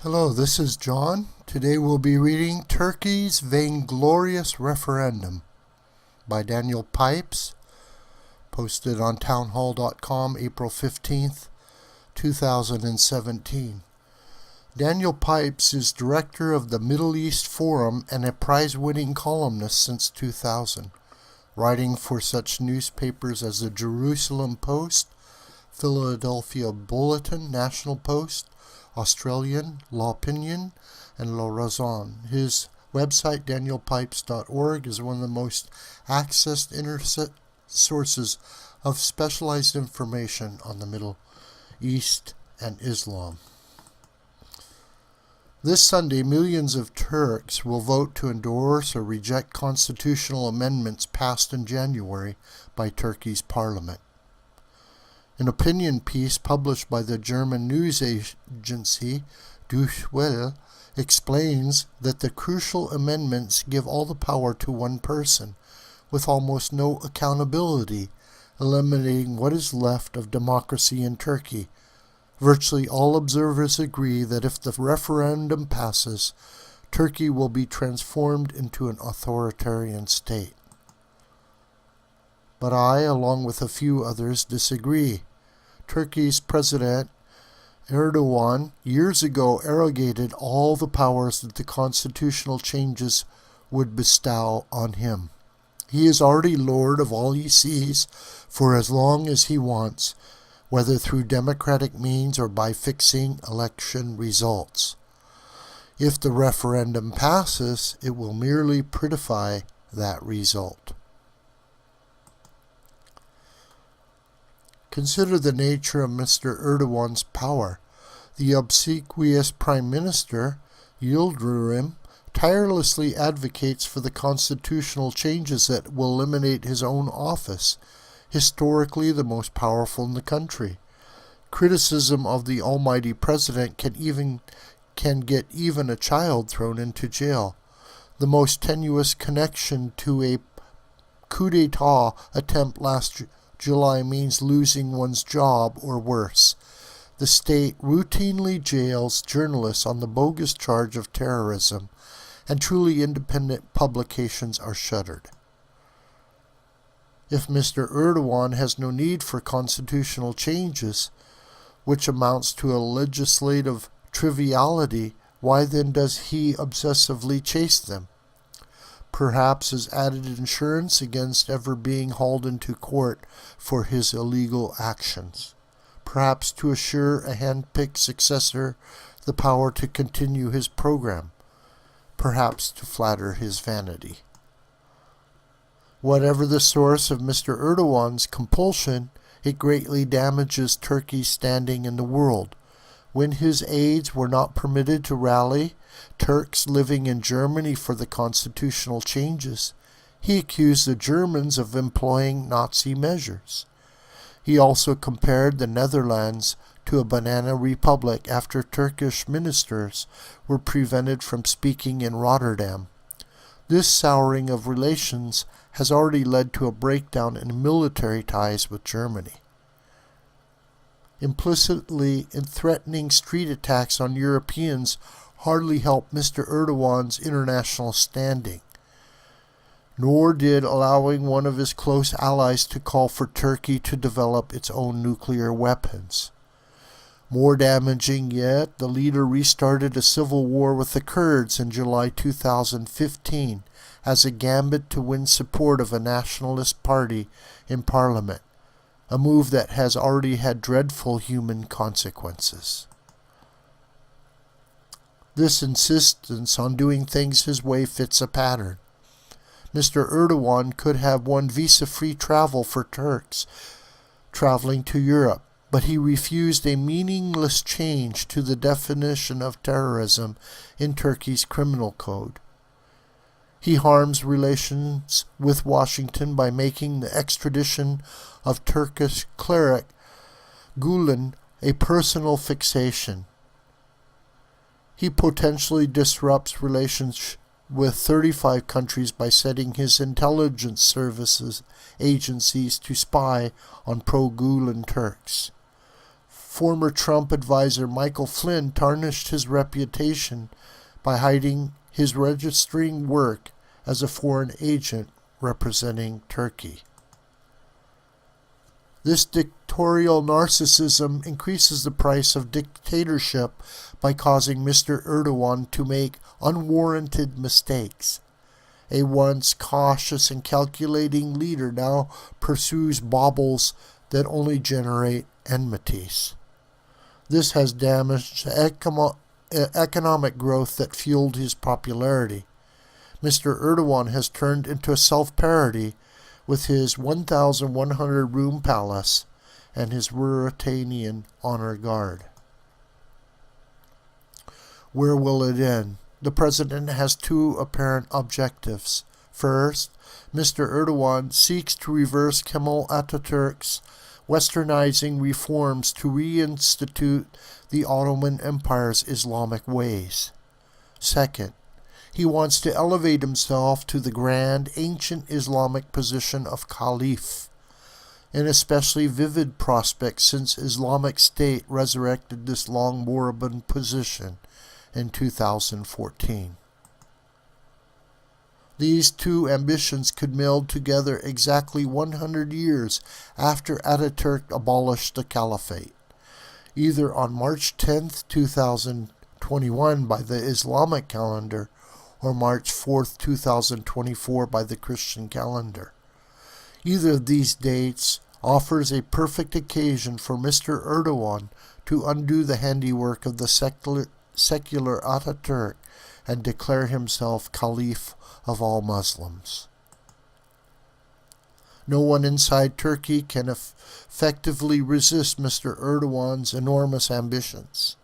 Hello, this is John. Today we'll be reading Turkey's Vainglorious Referendum by Daniel Pipes, posted on townhall.com April 15th, 2017. Daniel Pipes is director of the Middle East Forum and a prize-winning columnist since 2000, writing for such newspapers as the Jerusalem Post, Philadelphia Bulletin, National Post, Australian, L'Opinion, and La Razón. His website, danielpipes.org, is one of the most accessed internet sources of specialized information on the Middle East and Islam. This Sunday, millions of Turks will vote to endorse or reject constitutional amendments passed in January by Turkey's parliament. An opinion piece published by the German news agency Deutsche Welle explains that the crucial amendments give all the power to one person, with almost no accountability, eliminating what is left of democracy in Turkey. Virtually all observers agree that if the referendum passes, Turkey will be transformed into an authoritarian state. But I, along with a few others, disagree. Turkey's President Erdogan years ago arrogated all the powers that the constitutional changes would bestow on him. He is already lord of all he sees for as long as he wants, whether through democratic means or by fixing election results. If the referendum passes, it will merely prettify that result. Consider the nature of Mr. Erdogan's power. The obsequious Prime Minister, Yildirim, tirelessly advocates for the constitutional changes that will eliminate his own office, historically the most powerful in the country. Criticism of the almighty president can get even a child thrown into jail. The most tenuous connection to a coup d'etat attempt last July means losing one's job or worse. The state routinely jails journalists on the bogus charge of terrorism, and truly independent publications are shuttered. If Mr. Erdogan has no need for constitutional changes, which amounts to a legislative triviality, why then does he obsessively chase them? Perhaps as added insurance against ever being hauled into court for his illegal actions. Perhaps to assure a hand-picked successor the power to continue his program. Perhaps to flatter his vanity. Whatever the source of Mr. Erdogan's compulsion, it greatly damages Turkey's standing in the world. When his aides were not permitted to rally Turks living in Germany for the constitutional changes, he accused the Germans of employing Nazi measures. He also compared the Netherlands to a banana republic after Turkish ministers were prevented from speaking in Rotterdam. This souring of relations has already led to a breakdown in military ties with Germany. Implicitly in threatening street attacks on Europeans hardly helped Mr. Erdogan's international standing, nor did allowing one of his close allies to call for Turkey to develop its own nuclear weapons. More damaging yet, the leader restarted a civil war with the Kurds in July 2015 as a gambit to win support of a nationalist party in parliament, a move that has already had dreadful human consequences. This insistence on doing things his way fits a pattern. Mr. Erdogan could have won visa-free travel for Turks traveling to Europe, but he refused a meaningless change to the definition of terrorism in Turkey's criminal code. He harms relations with Washington by making the extradition of Turkish cleric Gulen a personal fixation. He potentially disrupts relations with 35 countries by setting his intelligence services agencies to spy on pro-Gulen Turks. Former Trump advisor Michael Flynn tarnished his reputation by hiding his registering work as a foreign agent representing Turkey. This dictatorial narcissism increases the price of dictatorship by causing Mr. Erdogan to make unwarranted mistakes. A once cautious and calculating leader now pursues baubles that only generate enmities. This has damaged economic growth that fueled his popularity. Mr. Erdogan has turned into a self-parody with his 1,100-room palace and his Ruritanian honor guard. Where will it end? The president has two apparent objectives. First, Mr. Erdogan seeks to reverse Kemal Atatürk's westernizing reforms to reinstitute the Ottoman Empire's Islamic ways. Second, he wants to elevate himself to the grand, ancient Islamic position of Caliph, an especially vivid prospect since Islamic State resurrected this long moribund position in 2014. These two ambitions could meld together exactly 100 years after Ataturk abolished the Caliphate, either on March 10, 2021 by the Islamic calendar or March 4, 2024 by the Christian calendar. Either of these dates offers a perfect occasion for Mr. Erdogan to undo the handiwork of the secular Ataturk and declare himself Caliph of all Muslims. No one inside Turkey can effectively resist Mr. Erdogan's enormous ambitions.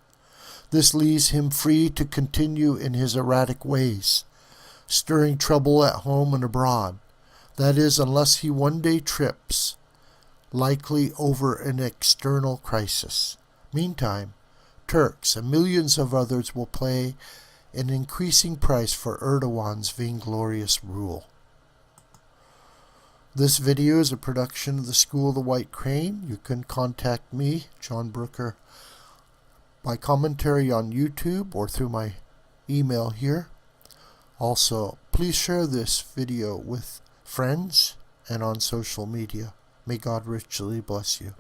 This leaves him free to continue in his erratic ways, stirring trouble at home and abroad. That is, unless he one day trips, likely over an external crisis. Meantime, Turks and millions of others will pay an increasing price for Erdogan's vainglorious rule. This video is a production of the School of the White Crane. You can contact me, John Brooker, by commentary on YouTube or through my email here. Also, please share this video with friends and on social media. May God richly bless you.